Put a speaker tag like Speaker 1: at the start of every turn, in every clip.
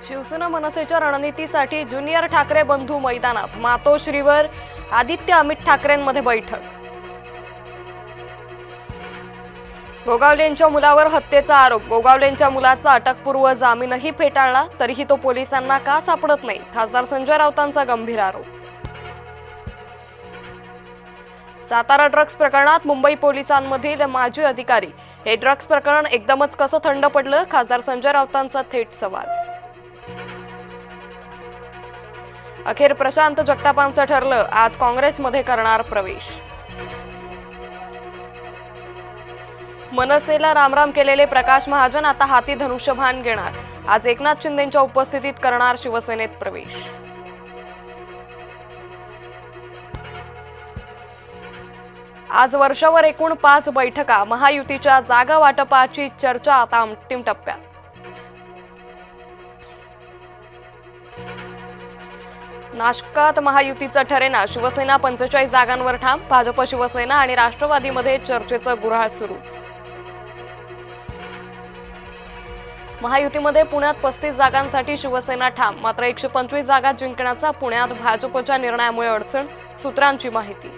Speaker 1: शिवसेना मनसेच्या रणनीतीसाठी ज्युनियर ठाकरे बंधू मैदानात मातोश्रीवर आदित्य अमित ठाकरेंमध्ये बैठक। गोगावलेंच्या मुलावर हत्येचा आरोप। गोगावलेंच्या मुलाचा अटकपूर्व जामीनही फेटाळला, तरीही तो पोलिसांना का सापडत नाही? खासदार संजय राऊतांचा गंभीर आरोप। सातारा ड्रग्ज प्रकरणात मुंबई पोलिसांमधील माजी अधिकारी हे ड्रग्ज प्रकरण एकदमच कसं थंड पडलं? खासदार संजय राऊतांचा थेट सवाल। अखेर प्रशांत जगतापांचं ठरलं, आज काँग्रेसमध्ये करणार प्रवेश। मनसेला रामराम केलेले प्रकाश महाजन आता हाती धनुष्यबाण घेणार। आज एकनाथ शिंदेंच्या उपस्थितीत करणार शिवसेनेत प्रवेश। आज वर्षभर एकूण 5 बैठका। महायुतीच्या जागा वाटपाची चर्चा आता अंतिम टप्प्यात। नाशकात महायुतीचं ठरेना। शिवसेना 45 जागांवर ठाम। भाजप, शिवसेना आणि राष्ट्रवादीमध्ये चर्चेचं गुऱ्हाळ सुरूच। महायुतीमध्ये पुण्यात 35 जागांसाठी शिवसेना ठाम, मात्र 125 जागा जिंकण्याचा पुण्यात भाजपच्या निर्णयामुळे अडचण, सूत्रांची माहिती।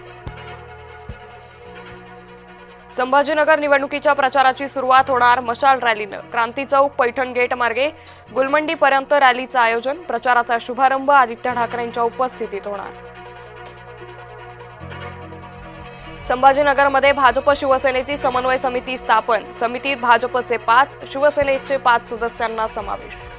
Speaker 1: संभाजीनगर निवडणुकीच्या प्रचाराची सुरुवात होणार मशाल रॅलीनं। क्रांती चौक, पैठण गेट मार्गे गुलमंडीपर्यंत रॅलीचं आयोजन। प्रचाराचा शुभारंभ आदित्य ठाकरेंच्या उपस्थितीत होणार। संभाजीनगरमध्ये भाजप शिवसेनेची समन्वय समिती स्थापन। समितीत भाजपचे 5, शिवसेनेचे 5 सदस्यांना समावेश।